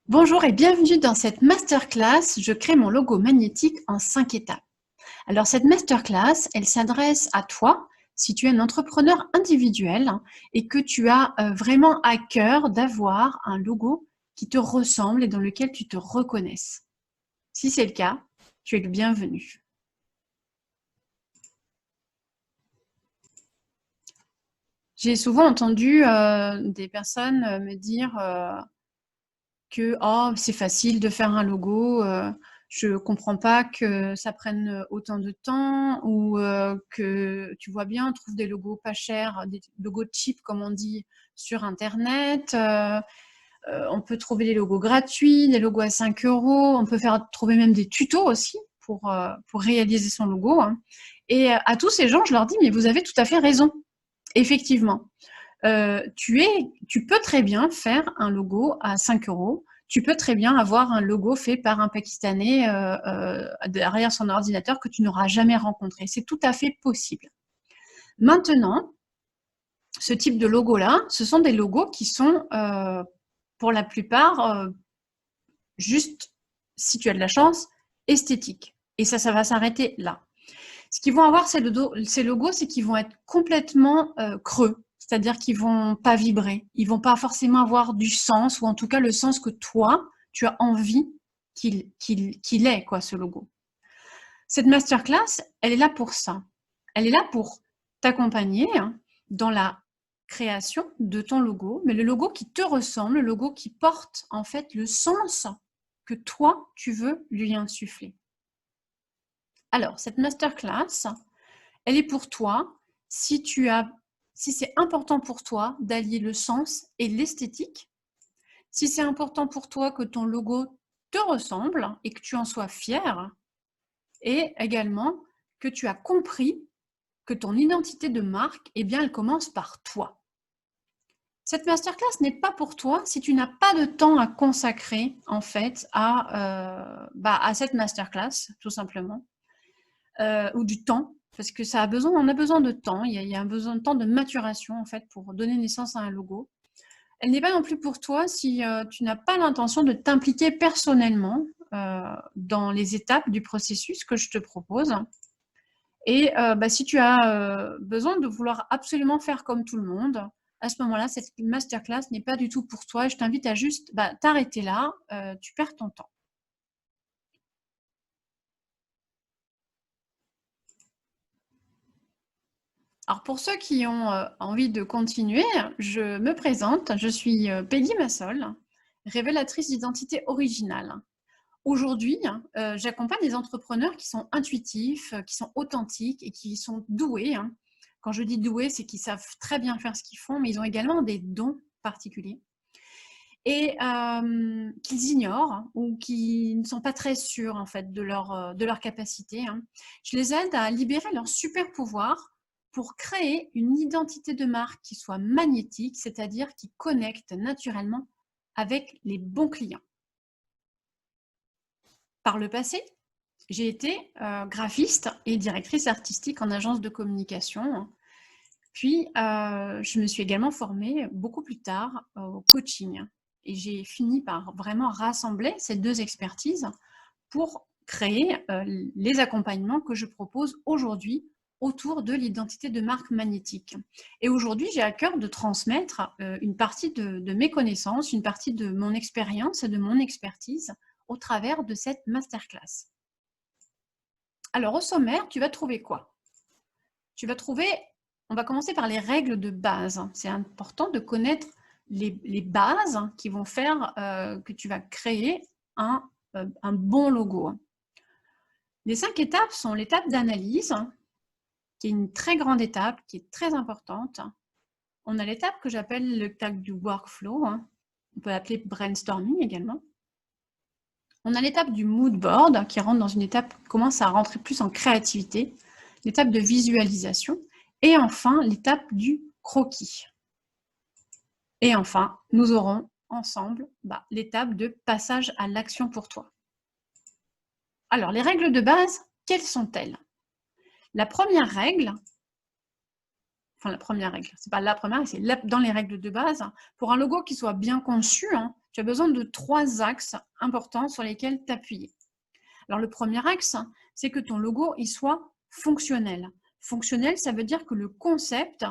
Bonjour et bienvenue dans cette masterclass. Je crée mon logo magnétique en 5 étapes. Alors cette masterclass, elle s'adresse à toi si tu es un entrepreneur individuel et que tu as vraiment à cœur d'avoir un logo qui te ressemble et dans lequel tu te reconnaisses. Si c'est le cas, tu es le bienvenu. J'ai souvent entendu des personnes me dire que oh, c'est facile de faire un logo, je comprends pas que ça prenne autant de temps ou que tu vois bien, on trouve des logos pas chers, des logos cheap comme on dit sur internet. On peut trouver des logos gratuits, des logos à 5 euros, on peut trouver même des tutos aussi pour réaliser son logo. Hein. Et à tous ces gens, je leur dis, mais vous avez tout à fait raison. Effectivement, tu peux très bien faire un logo à 5 euros. Tu peux très bien avoir un logo fait par un Pakistanais derrière son ordinateur que tu n'auras jamais rencontré. C'est tout à fait possible. Maintenant, ce type de logo-là, ce sont des logos qui sont, pour la plupart, juste, si tu as de la chance, esthétiques. Et ça va s'arrêter là. Ce qu'ils vont avoir, ces logos, c'est qu'ils vont être complètement creux. C'est-à-dire qu'ils vont pas vibrer. Ils vont pas forcément avoir du sens, ou en tout cas le sens que toi, tu as envie qu'il ait, quoi, ce logo. Cette masterclass, elle est là pour ça. Elle est là pour t'accompagner dans la création de ton logo, mais le logo qui te ressemble, le logo qui porte en fait le sens que toi, tu veux lui insuffler. Alors, cette masterclass, elle est pour toi si c'est important pour toi d'allier le sens et l'esthétique, si c'est important pour toi que ton logo te ressemble et que tu en sois fier, et également que tu as compris que ton identité de marque, eh bien, elle commence par toi. Cette masterclass n'est pas pour toi si tu n'as pas de temps à consacrer en fait à cette masterclass, tout simplement, ou du temps, parce que on a besoin de temps. Il y a un besoin de temps de maturation en fait pour donner naissance à un logo. Elle n'est pas non plus pour toi si tu n'as pas l'intention de t'impliquer personnellement dans les étapes du processus que je te propose. Et si tu as besoin de vouloir absolument faire comme tout le monde, à ce moment-là, cette masterclass n'est pas du tout pour toi. Je t'invite à juste t'arrêter là, tu perds ton temps. Alors pour ceux qui ont envie de continuer, je me présente, je suis Peggy Massol, révélatrice d'identité originale. Aujourd'hui, j'accompagne des entrepreneurs qui sont intuitifs, qui sont authentiques et qui sont doués. Hein. Quand je dis doués, c'est qu'ils savent très bien faire ce qu'ils font, mais ils ont également des dons particuliers et qu'ils ignorent ou qui ne sont pas très sûrs en fait de leur capacité. Hein. Je les aide à libérer leur super pouvoir pour créer une identité de marque qui soit magnétique, c'est-à-dire qui connecte naturellement avec les bons clients. Par le passé, j'ai été graphiste et directrice artistique en agence de communication. Puis, je me suis également formée beaucoup plus tard au coaching. Et j'ai fini par vraiment rassembler ces deux expertises pour créer les accompagnements que je propose aujourd'hui autour de l'identité de marque magnétique. Et aujourd'hui, j'ai à cœur de transmettre une partie de mes connaissances, une partie de mon expérience et de mon expertise au travers de cette masterclass. Alors, au sommaire, tu vas trouver quoi? Tu vas trouver, on va commencer par les règles de base. C'est important de connaître les bases qui vont faire que tu vas créer un bon logo. Les 5 étapes sont l'étape d'analyse, qui est une très grande étape, qui est très importante. On a l'étape que j'appelle l'étape du workflow. On peut l'appeler brainstorming également. On a l'étape du mood board, qui rentre dans une étape qui commence à rentrer plus en créativité, l'étape de visualisation, et enfin l'étape du croquis. Et enfin, nous aurons ensemble l'étape de passage à l'action pour toi. Alors, les règles de base, quelles sont-elles? La première règle, c'est pas la première, c'est dans les règles de base, pour un logo qui soit bien conçu, tu as besoin de 3 axes importants sur lesquels t'appuyer. Alors, le premier axe, c'est que ton logo il soit fonctionnel. Fonctionnel, ça veut dire que le concept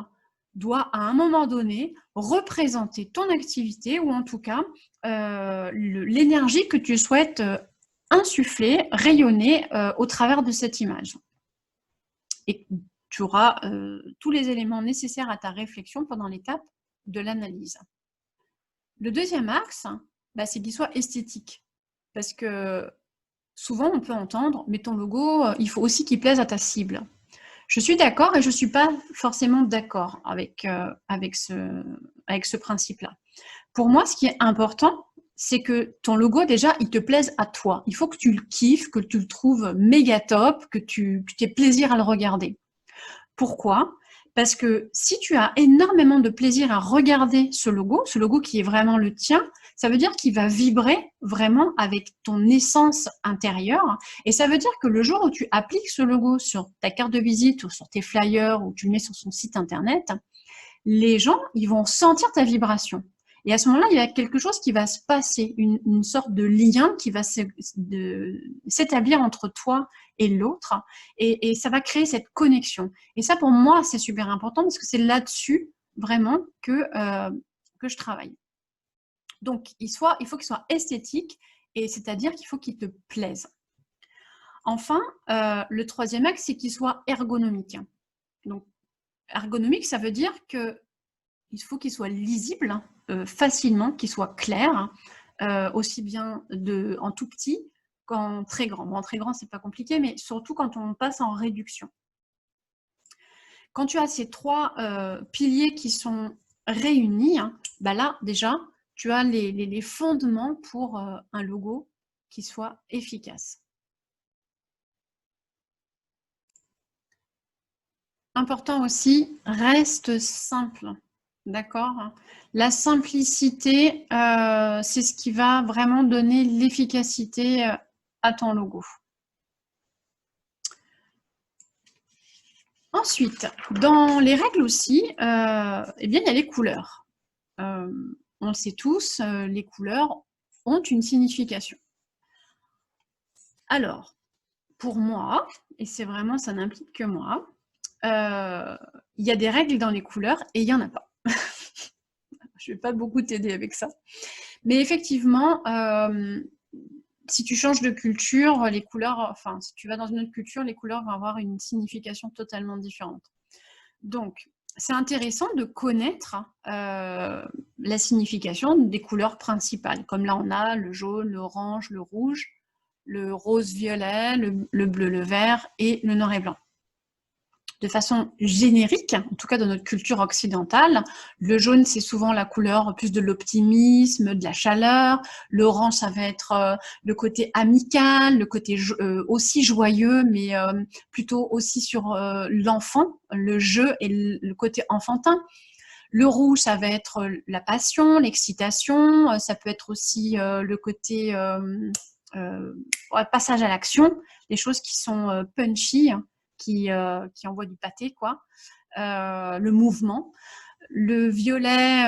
doit, à un moment donné, représenter ton activité ou en tout cas l'énergie que tu souhaites insuffler, rayonner au travers de cette image. Et tu auras tous les éléments nécessaires à ta réflexion pendant l'étape de l'analyse. Le deuxième axe, c'est qu'il soit esthétique. Parce que souvent, on peut entendre, mais ton logo, il faut aussi qu'il plaise à ta cible. Je suis d'accord et je ne suis pas forcément d'accord avec ce principe-là. Pour moi, ce qui est important, c'est que ton logo, déjà, il te plaise à toi. Il faut que tu le kiffes, que tu le trouves méga top, que tu aies plaisir à le regarder. Pourquoi ? Parce que si tu as énormément de plaisir à regarder ce logo qui est vraiment le tien, ça veut dire qu'il va vibrer vraiment avec ton essence intérieure. Et ça veut dire que le jour où tu appliques ce logo sur ta carte de visite ou sur tes flyers ou tu le mets sur son site internet, les gens, ils vont sentir ta vibration. Et à ce moment-là, il y a quelque chose qui va se passer, une sorte de lien qui va s'établir entre toi et l'autre, et ça va créer cette connexion. Et ça, pour moi, c'est super important parce que c'est là-dessus vraiment que je travaille. Donc, il faut qu'il soit esthétique, et c'est-à-dire qu'il faut qu'il te plaise. Enfin, le troisième axe, c'est qu'il soit ergonomique. Donc, ergonomique, ça veut dire que il faut qu'il soit lisible facilement, qu'il soit clair, aussi bien en tout petit qu'en très grand. Bon, en très grand, c'est pas compliqué, mais surtout quand on passe en réduction. Quand tu as ces 3 piliers qui sont réunis, là, déjà, tu as les fondements pour un logo qui soit efficace. Important aussi, reste simple. D'accord ? La simplicité, c'est ce qui va vraiment donner l'efficacité à ton logo. Ensuite, dans les règles aussi, il y a les couleurs. On le sait tous, les couleurs ont une signification. Alors, pour moi, et c'est vraiment, ça n'implique que moi, il y a des règles dans les couleurs et il n'y en a pas. Je ne vais pas beaucoup t'aider avec ça. Mais effectivement, si tu changes de culture, les couleurs, si tu vas dans une autre culture, les couleurs vont avoir une signification totalement différente. Donc, c'est intéressant de connaître la signification des couleurs principales. Comme là, on a le jaune, l'orange, le rouge, le rose-violet, le bleu, le vert et le noir et blanc. De façon générique, en tout cas dans notre culture occidentale, le jaune, c'est souvent la couleur plus de l'optimisme, de la chaleur. L'orange, ça va être le côté amical, le côté aussi joyeux, mais plutôt aussi sur l'enfant, le jeu et le côté enfantin. Le rouge, ça va être la passion, l'excitation. Ça peut être aussi le côté passage à l'action, les choses qui sont punchy, qui envoie du pâté, quoi. Le mouvement. Le violet,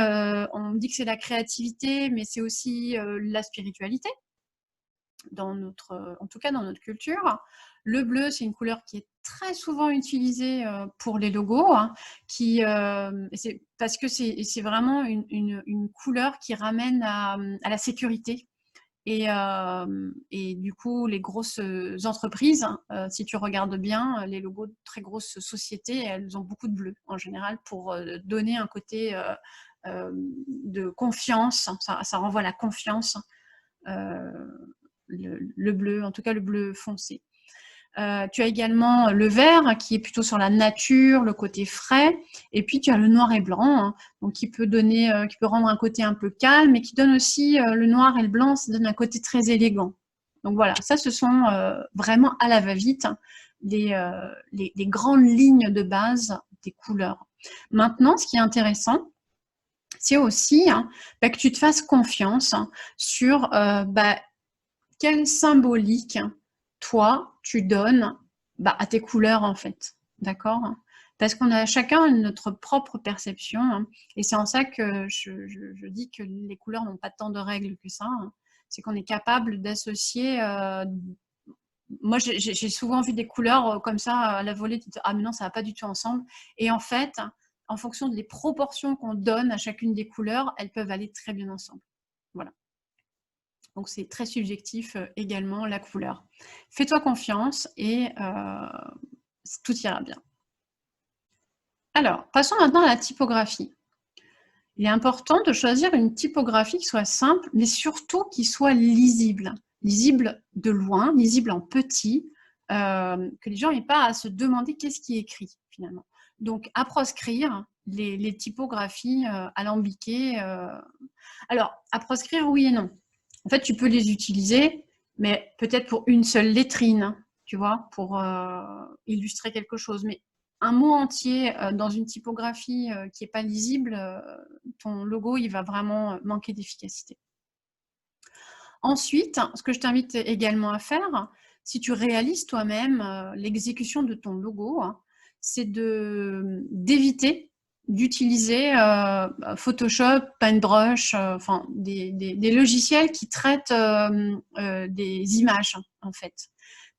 on dit que c'est la créativité, mais c'est aussi la spiritualité, en tout cas dans notre culture. Le bleu, c'est une couleur qui est très souvent utilisée pour les logos, parce que c'est vraiment une couleur qui ramène à la sécurité. Et du coup, les grosses entreprises, si tu regardes bien, les logos de très grosses sociétés, elles ont beaucoup de bleu en général pour donner un côté de confiance. Ça renvoie à la confiance, le bleu, en tout cas le bleu foncé. Tu as également le vert qui est plutôt sur la nature, le côté frais, et puis tu as le noir et blanc, donc qui peut rendre un côté un peu calme, et qui donne aussi le noir et le blanc, ça donne un côté très élégant. Donc voilà, ça ce sont vraiment à la va-vite les grandes lignes de base des couleurs. Maintenant, ce qui est intéressant, c'est aussi que tu te fasses confiance sur quelle symbolique toi, tu donnes à tes couleurs, en fait. D'accord ? Parce qu'on a chacun notre propre perception, hein, et c'est en ça que je dis que les couleurs n'ont pas tant de règles que ça, hein. C'est qu'on est capable d'associer... moi, j'ai souvent vu des couleurs comme ça à la volée, tu te dis, ah mais non, ça va pas du tout ensemble. Et en fait, en fonction des proportions qu'on donne à chacune des couleurs, elles peuvent aller très bien ensemble. Voilà. Donc c'est très subjectif également, la couleur. Fais-toi confiance et tout ira bien. Alors, passons maintenant à la typographie. Il est important de choisir une typographie qui soit simple, mais surtout qui soit lisible. Lisible de loin, lisible en petit, que les gens n'aient pas à se demander qu'est-ce qui est écrit finalement. Donc, à proscrire les typographies alambiquées. Alors, à proscrire, oui et non. En fait, tu peux les utiliser, mais peut-être pour une seule lettrine, tu vois, pour illustrer quelque chose. Mais un mot entier dans une typographie qui n'est pas lisible, ton logo, il va vraiment manquer d'efficacité. Ensuite, ce que je t'invite également à faire, si tu réalises toi-même l'exécution de ton logo, c'est d'éviter d'utiliser Photoshop, Paintbrush, enfin des logiciels qui traitent des images, en fait.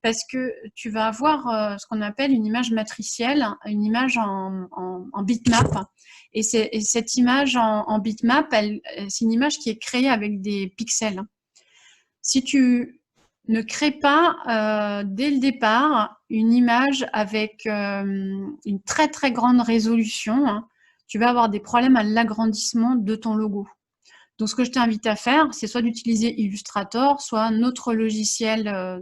Parce que tu vas avoir ce qu'on appelle une image matricielle, une image en bitmap. Et cette image en bitmap, c'est une image qui est créée avec des pixels. Si tu ne crées pas dès le départ une image avec une très très grande résolution, hein, tu vas avoir des problèmes à l'agrandissement de ton logo. Donc, ce que je t'invite à faire, c'est soit d'utiliser Illustrator, soit un autre logiciel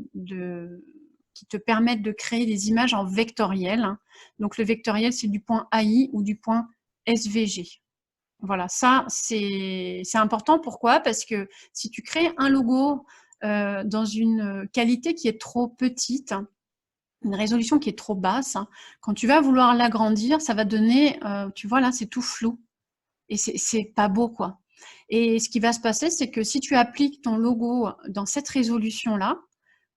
qui te permette de créer des images en vectoriel. Donc, le vectoriel, c'est du point AI ou du point SVG. Voilà, ça, c'est important. Pourquoi? Parce que si tu crées un logo dans une qualité qui est trop petite, une résolution qui est trop basse, quand tu vas vouloir l'agrandir, ça va donner, tu vois là, c'est tout flou. Et c'est pas beau, quoi. Et ce qui va se passer, c'est que si tu appliques ton logo dans cette résolution-là,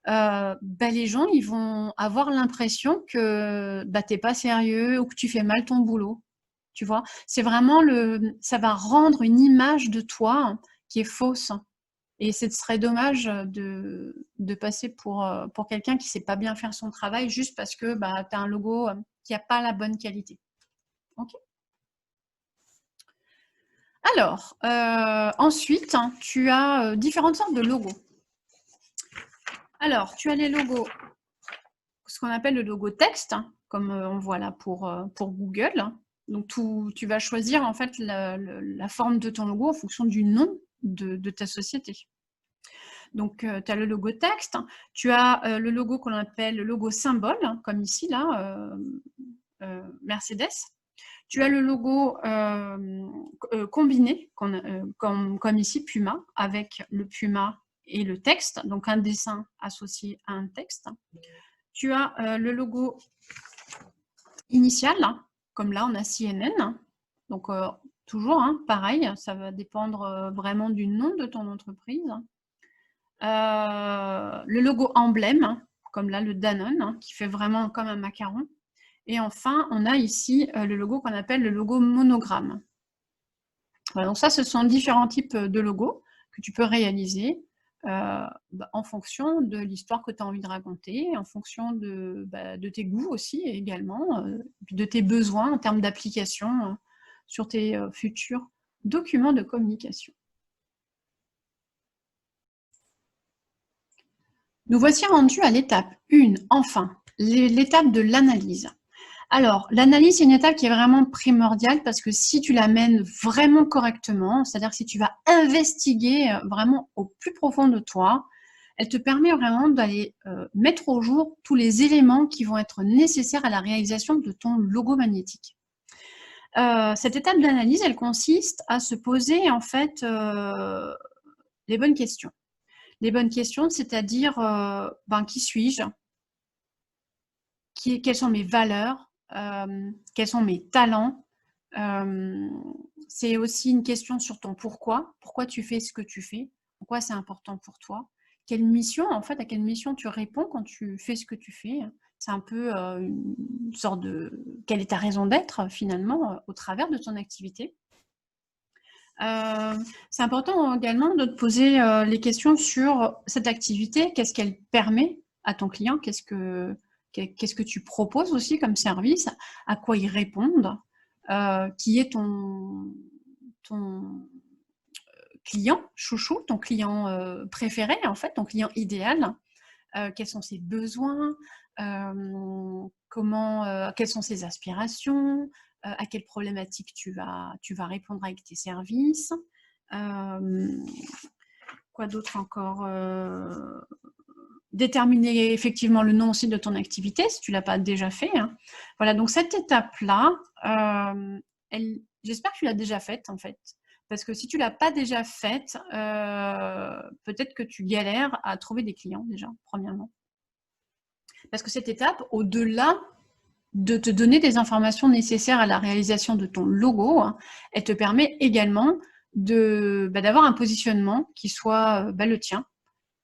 les gens, ils vont avoir l'impression que t'es pas sérieux ou que tu fais mal ton boulot. Tu vois, c'est vraiment ça va rendre une image de toi qui est fausse. Et ce serait dommage de passer pour quelqu'un qui sait pas bien faire son travail juste parce que tu as un logo qui n'a pas la bonne qualité. Ok. Alors, ensuite, tu as différentes sortes de logos. Alors, tu as les logos, ce qu'on appelle le logo texte, comme on voit là pour Google. Donc, tu vas choisir en fait la forme de ton logo en fonction du nom de ta société. Donc, tu as le logo texte, tu as le logo qu'on appelle le logo symbole, comme ici, là, Mercedes. Tu as le logo combiné, comme ici, Puma, avec le Puma et le texte, donc un dessin associé à un texte. Tu as le logo initial, comme là, on a CNN. Donc, toujours, pareil, ça va dépendre vraiment du nom de ton entreprise. Le logo emblème, comme là, le Danone, qui fait vraiment comme un macaron. Et enfin, on a ici le logo qu'on appelle le logo monogramme. Voilà, donc ça, ce sont différents types de logos que tu peux réaliser en fonction de l'histoire que tu as envie de raconter, en fonction de tes goûts aussi également, de tes besoins en termes d'application sur tes futurs documents de communication. Nous voici rendus à l'étape 1, enfin, l'étape de l'analyse. Alors, l'analyse, c'est une étape qui est vraiment primordiale parce que si tu l'amènes vraiment correctement, c'est-à-dire que si tu vas investiguer vraiment au plus profond de toi, elle te permet vraiment d'aller mettre au jour tous les éléments qui vont être nécessaires à la réalisation de ton logo magnétique. Cette étape d'analyse, elle consiste à se poser en fait les bonnes questions. Les bonnes questions, c'est-à-dire qui suis-je? Quelles sont mes valeurs? Quels sont mes talents? C'est aussi une question sur ton pourquoi. Pourquoi tu fais ce que tu fais? Pourquoi c'est important pour toi? Quelle mission, en fait, à quelle mission tu réponds quand tu fais ce que tu fais? C'est un peu une sorte de... Quelle est ta raison d'être, finalement, au travers de ton activité? C'est important également de te poser les questions sur cette activité, qu'est-ce qu'elle permet à ton client, qu'est-ce que tu proposes aussi comme service, à quoi ils répondent, qui est ton client chouchou, ton client préféré, en fait, ton client idéal, quels sont ses besoins, quelles sont ses aspirations, à quelles problématiques tu vas répondre avec tes services. Quoi d'autre encore? Déterminer effectivement le nom aussi de ton activité, si tu ne l'as pas déjà fait, hein. Voilà, donc cette étape-là, j'espère que tu l'as déjà faite, en fait. Parce que si tu ne l'as pas déjà faite, peut-être que tu galères à trouver des clients, déjà, premièrement. Parce que cette étape, au-delà de te donner des informations nécessaires à la réalisation de ton logo, hein, elle te permet également d'avoir un positionnement qui soit le tien,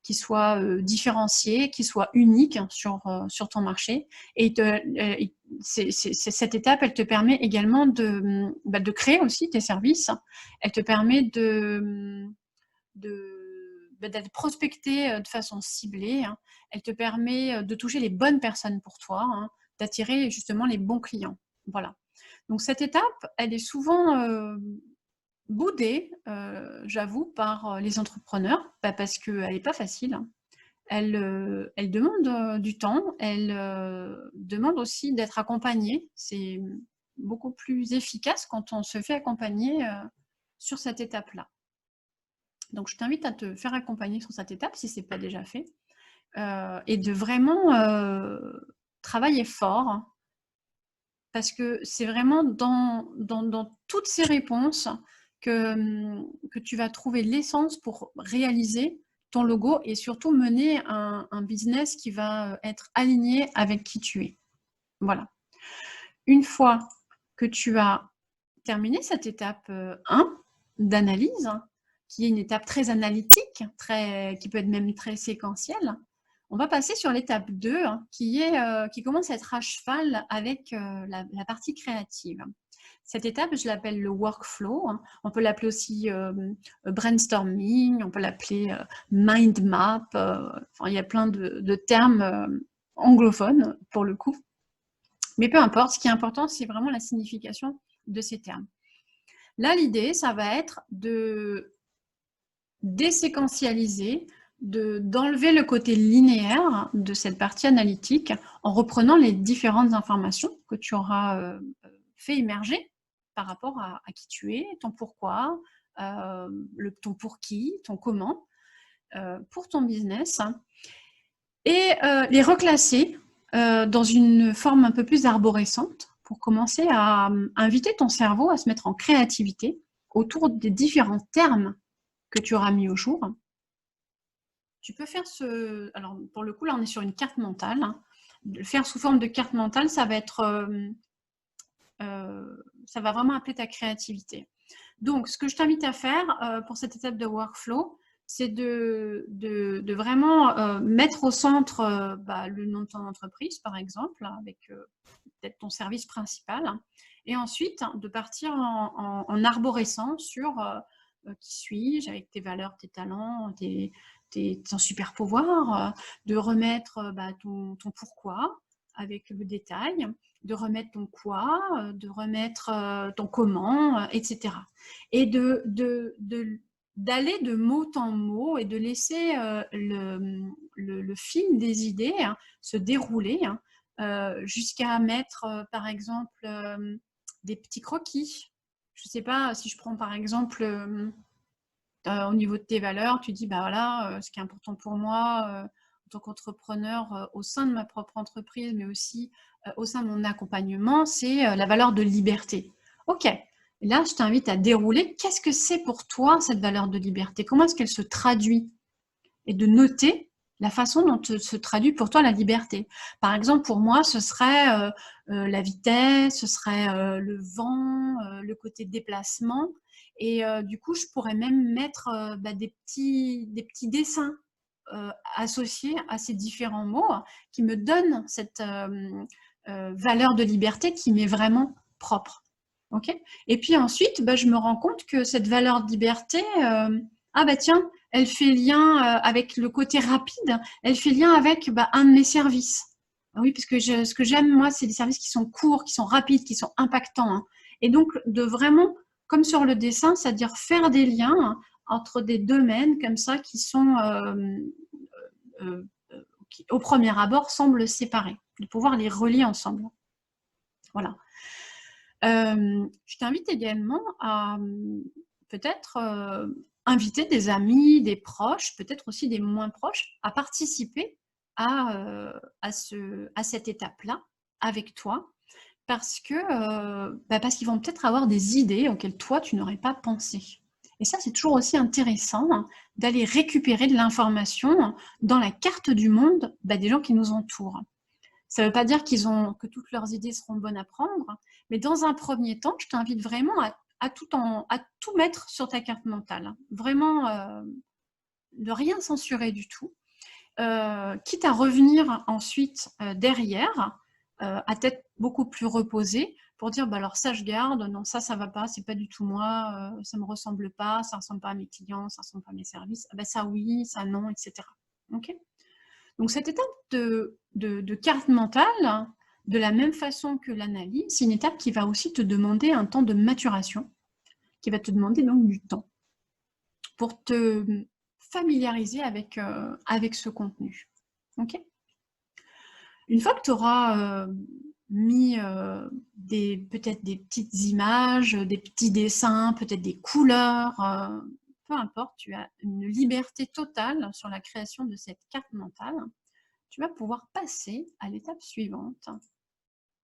qui soit différencié, qui soit unique sur ton marché. Et cette étape, elle te permet également de créer aussi tes services. Elle te permet d'être prospecté de façon ciblée, hein. Elle te permet de toucher les bonnes personnes pour toi, hein, d'attirer justement les bons clients. Voilà. Donc cette étape, elle est souvent boudée, j'avoue, par les entrepreneurs, parce qu'elle n'est pas facile, hein. Elle demande du temps, elle demande aussi d'être accompagnée. C'est beaucoup plus efficace quand on se fait accompagner sur cette étape-là. Donc, je t'invite à te faire accompagner sur cette étape, si ce n'est pas déjà fait, et de vraiment travailler fort, hein, parce que c'est vraiment dans toutes ces réponses que tu vas trouver l'essence pour réaliser ton logo et surtout mener un business qui va être aligné avec qui tu es. Voilà. Une fois que tu as terminé cette étape 1 d'analyse, qui est une étape très analytique, qui peut être même très séquentielle, on va passer sur l'étape 2, qui commence à être à cheval avec la partie créative. Cette étape, je l'appelle le workflow. On peut l'appeler aussi brainstorming, on peut l'appeler mind map. Il y a plein de termes anglophones pour le coup. Mais peu importe, ce qui est important, c'est vraiment la signification de ces termes. Là, l'idée, ça va être de déséquentialiser, d'enlever le côté linéaire de cette partie analytique en reprenant les différentes informations que tu auras fait émerger par rapport à qui tu es, ton pourquoi, ton pour qui, ton comment, pour ton business, et les reclasser dans une forme un peu plus arborescente pour commencer à inviter ton cerveau à se mettre en créativité autour des différents termes que tu auras mis au jour. Tu peux faire alors pour le coup, là on est sur une carte mentale, hein. Le faire sous forme de carte mentale, ça va être ça va vraiment appeler ta créativité. Donc, ce que je t'invite à faire pour cette étape de workflow, c'est de vraiment mettre au centre le nom de ton entreprise, par exemple, avec peut-être ton service principal, et ensuite de partir en arborescent sur qui suis-je, avec tes valeurs, tes talents, ton super pouvoir, de remettre ton pourquoi avec le détail, de remettre ton quoi, de remettre ton comment, etc. Et d'aller de mot en mot et de laisser le fil des idées se dérouler jusqu'à mettre, par exemple, des petits croquis. Je ne sais pas, si je prends par exemple au niveau de tes valeurs, tu dis, voilà, ce qui est important pour moi en tant qu'entrepreneur au sein de ma propre entreprise, mais aussi au sein de mon accompagnement, c'est la valeur de liberté. Ok, là, je t'invite à dérouler. Qu'est-ce que c'est pour toi, cette valeur de liberté? Comment est-ce qu'elle se traduit? Et de noter la façon dont se traduit pour toi la liberté. Par exemple, pour moi, ce serait la vitesse, ce serait le vent, le côté déplacement. Et du coup, je pourrais même mettre des petits dessins associée à ces différents mots qui me donnent cette valeur de liberté qui m'est vraiment propre. Okay, et puis ensuite, bah, je me rends compte que cette valeur de liberté, ah bah tiens, elle fait lien avec le côté rapide, elle fait lien avec un de mes services. Oui, parce que ce que j'aime, moi, c'est des services qui sont courts, qui sont rapides, qui sont impactants. Hein. Et donc, de vraiment, comme sur le dessin, c'est-à-dire faire des liens entre des domaines comme ça qui sont, qui, au premier abord, semblent séparés, de pouvoir les relier ensemble. Voilà. Je t'invite également à peut-être inviter des amis, des proches, peut-être aussi des moins proches, à participer à cette étape-là avec toi, parce qu'ils vont peut-être avoir des idées auxquelles toi, tu n'aurais pas pensé. Et ça, c'est toujours aussi intéressant d'aller récupérer de l'information dans la carte du monde des gens qui nous entourent. Ça ne veut pas dire que toutes leurs idées seront bonnes à prendre, mais dans un premier temps, je t'invite vraiment à tout mettre sur ta carte mentale. Vraiment, de rien censurer du tout. Quitte à revenir ensuite derrière, à tête beaucoup plus reposée, pour dire alors ça je garde, non ça va pas, c'est pas du tout moi, ça me ressemble pas, ça ressemble pas à mes clients, ça ressemble pas à mes services, ça oui, ça non, etc. Ok. Donc cette étape de carte mentale, de la même façon que l'analyse, c'est une étape qui va aussi te demander un temps de maturation, qui va te demander donc du temps pour te familiariser avec ce contenu. Ok. Une fois que tu auras mis peut-être des petites images, des petits dessins, peut-être des couleurs, peu importe, tu as une liberté totale sur la création de cette carte mentale. Tu vas pouvoir passer à l'étape suivante,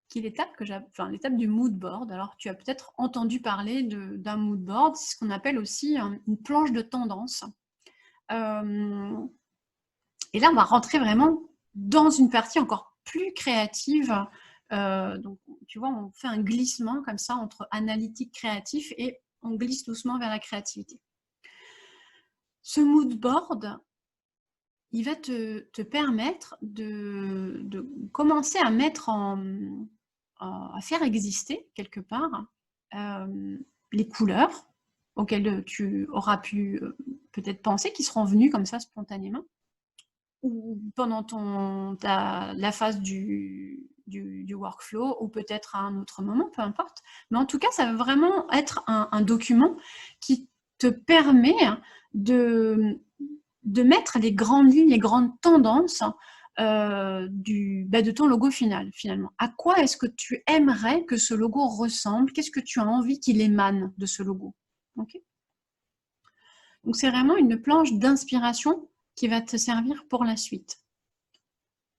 qui est l'étape du mood board. Alors, tu as peut-être entendu parler d'un mood board, c'est ce qu'on appelle aussi une planche de tendance. Et là, on va rentrer vraiment dans une partie encore plus créative. Donc, tu vois, on fait un glissement comme ça entre analytique, créatif, et on glisse doucement vers la créativité. Ce mood board, il va te permettre de commencer à mettre à faire exister quelque part les couleurs auxquelles tu auras pu peut-être penser, qui seront venues comme ça spontanément, ou pendant la phase du workflow, ou peut-être à un autre moment, peu importe. Mais en tout cas, ça va vraiment être un document qui te permet de mettre les grandes lignes, les grandes tendances de ton logo final, finalement. À quoi est-ce que tu aimerais que ce logo ressemble? Qu'est-ce que tu as envie qu'il émane de ce logo? Okay. Donc, c'est vraiment une planche d'inspiration qui va te servir pour la suite.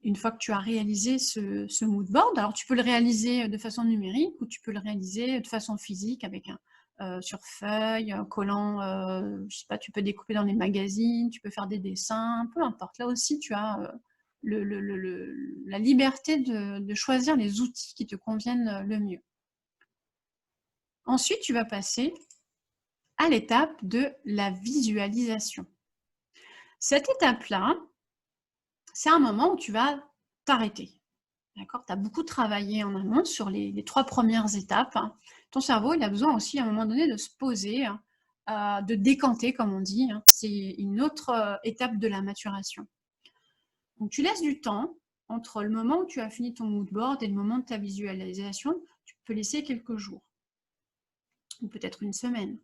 Une fois que tu as réalisé ce mood board, alors tu peux le réaliser de façon numérique ou tu peux le réaliser de façon physique avec sur feuille, collant, je sais pas, tu peux découper dans les magazines, tu peux faire des dessins, peu importe. Là aussi, tu as la liberté de choisir les outils qui te conviennent le mieux. Ensuite, tu vas passer à l'étape de la visualisation. Cette étape-là, c'est un moment où tu vas t'arrêter. D'accord ? Tu as beaucoup travaillé en amont sur les 3 premières étapes. Ton cerveau, il a besoin aussi, à un moment donné, de se poser, de décanter, comme on dit. C'est une autre étape de la maturation. Donc, tu laisses du temps entre le moment où tu as fini ton mood board et le moment de ta visualisation. Tu peux laisser quelques jours, ou peut-être une semaine.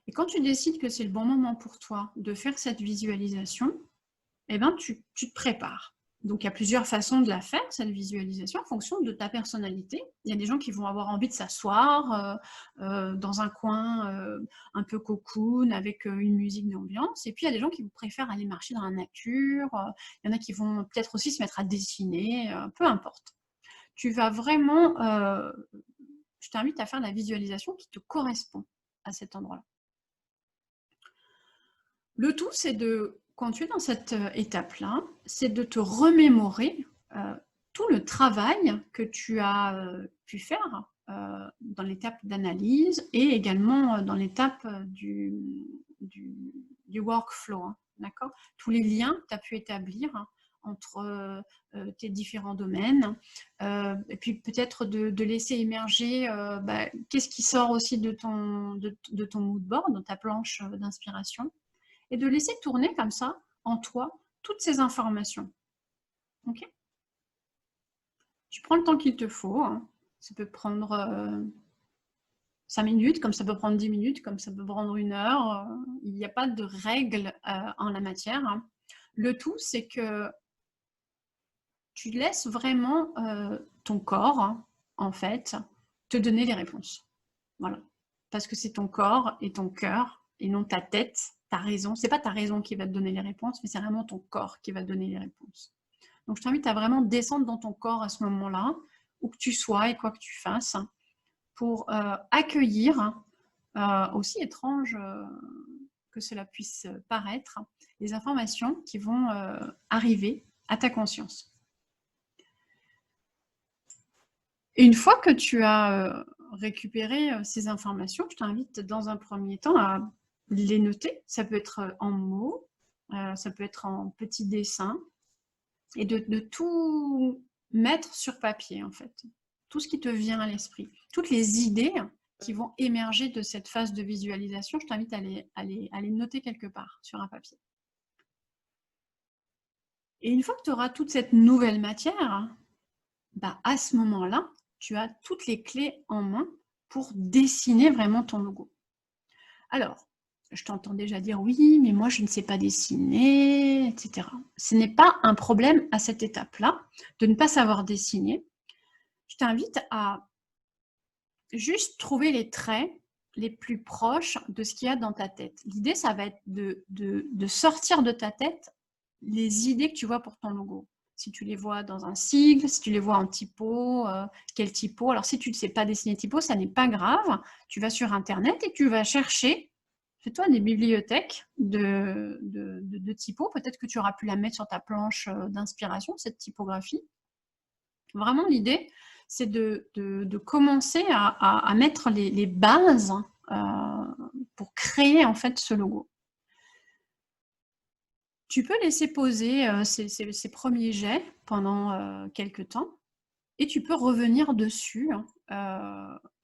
Et quand tu décides que c'est le bon moment pour toi de faire cette visualisation, eh ben, tu te prépares. Donc, il y a plusieurs façons de la faire, cette visualisation, en fonction de ta personnalité. Il y a des gens qui vont avoir envie de s'asseoir dans un coin un peu cocoon, avec une musique d'ambiance. Et puis, il y a des gens qui préfèrent aller marcher dans la nature. Il y en a qui vont peut-être aussi se mettre à dessiner, peu importe. Tu vas vraiment... je t'invite à faire la visualisation qui te correspond à cet endroit-là. Le tout, c'est quand tu es dans cette étape-là, c'est de te remémorer tout le travail que tu as pu faire dans l'étape d'analyse et également dans l'étape du workflow, d'accord? Tous les liens que tu as pu établir entre tes différents domaines. Et puis peut-être de laisser émerger qu'est-ce qui sort aussi de ton mood board, de ta planche d'inspiration, et de laisser tourner comme ça, en toi, toutes ces informations. Ok? Tu prends le temps qu'il te faut. Hein. Ça peut prendre 5 minutes, comme ça peut prendre 10 minutes, comme ça peut prendre 1 heure. Il n'y a pas de règle en la matière. Hein. Le tout, c'est que tu laisses vraiment ton corps, hein, en fait, te donner les réponses. Voilà. Parce que c'est ton corps et ton cœur, et non ta tête, ta raison. C'est pas ta raison qui va te donner les réponses, mais c'est vraiment ton corps qui va te donner les réponses. Donc, je t'invite à vraiment descendre dans ton corps à ce moment-là, où que tu sois et quoi que tu fasses, pour accueillir, aussi étrange que cela puisse paraître, les informations qui vont arriver à ta conscience. Et une fois que tu as récupéré ces informations, je t'invite dans un premier temps à les noter. Ça peut être en mots, ça peut être en petits dessins, et de tout mettre sur papier, en fait. Tout ce qui te vient à l'esprit. Toutes les idées qui vont émerger de cette phase de visualisation, je t'invite à les noter quelque part sur un papier. Et une fois que tu auras toute cette nouvelle matière, à ce moment-là, tu as toutes les clés en main pour dessiner vraiment ton logo. Alors, je t'entends déjà dire oui, mais moi je ne sais pas dessiner, etc. Ce n'est pas un problème à cette étape-là de ne pas savoir dessiner. Je t'invite à juste trouver les traits les plus proches de ce qu'il y a dans ta tête. L'idée, ça va être de sortir de ta tête les idées que tu vois pour ton logo. Si tu les vois dans un sigle, si tu les vois en typo, quel typo. Alors, si tu ne sais pas dessiner typo, ça n'est pas grave. Tu vas sur Internet et tu vas chercher, fais-toi des bibliothèques de typo. Peut-être que tu auras pu la mettre sur ta planche d'inspiration, cette typographie. Vraiment, l'idée, c'est de commencer à mettre les bases pour créer en fait ce logo. Tu peux laisser poser ces premiers jets pendant quelques temps et tu peux revenir dessus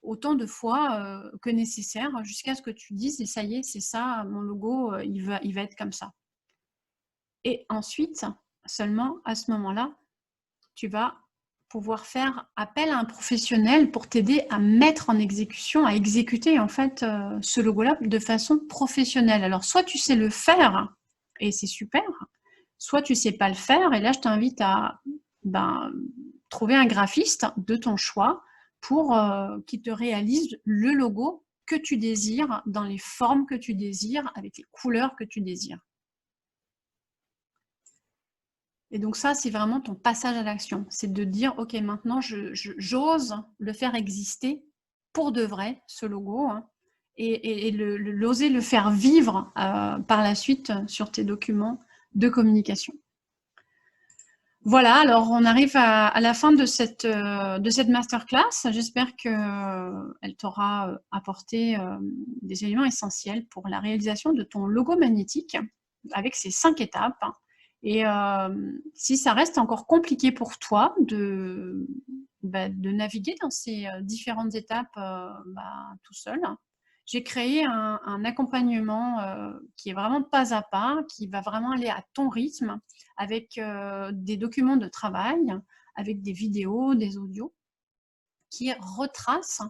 autant de fois que nécessaire jusqu'à ce que tu dises et ça y est, c'est ça, mon logo, il va être comme ça. Et ensuite, seulement à ce moment-là, tu vas pouvoir faire appel à un professionnel pour t'aider à mettre en exécution, à exécuter en fait ce logo-là de façon professionnelle. Alors, soit tu sais le faire et c'est super, soit tu sais pas le faire et là, je t'invite à trouver un graphiste de ton choix pour qui te réalise le logo que tu désires, dans les formes que tu désires, avec les couleurs que tu désires. Et donc ça, c'est vraiment ton passage à l'action. C'est de dire, OK, maintenant, j'ose le faire exister pour de vrai, ce logo, hein, et l'oser le faire vivre par la suite sur tes documents de communication. Voilà, alors on arrive à la fin de cette masterclass. J'espère qu'elle t'aura apporté des éléments essentiels pour la réalisation de ton logo magnétique avec ces 5 étapes. Et si ça reste encore compliqué pour toi de naviguer dans ces différentes étapes tout seul, j'ai créé un accompagnement qui est vraiment pas à pas, qui va vraiment aller à ton rythme, avec des documents de travail, avec des vidéos, des audios, qui retracent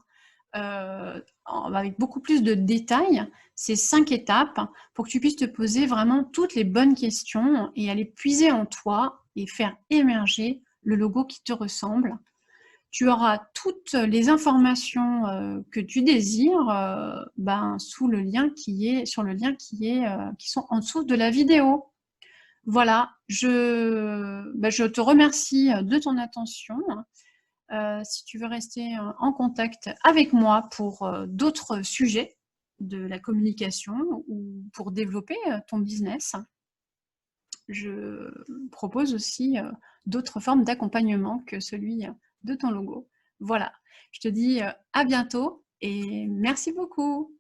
avec beaucoup plus de détails ces 5 étapes pour que tu puisses te poser vraiment toutes les bonnes questions et aller puiser en toi et faire émerger le logo qui te ressemble. Tu auras toutes les informations que tu désires sur le lien qui sont en dessous de la vidéo. Voilà, je te remercie de ton attention. Si tu veux rester en contact avec moi pour d'autres sujets de la communication ou pour développer ton business, je propose aussi d'autres formes d'accompagnement que celui de ton logo. Voilà, je te dis à bientôt et merci beaucoup.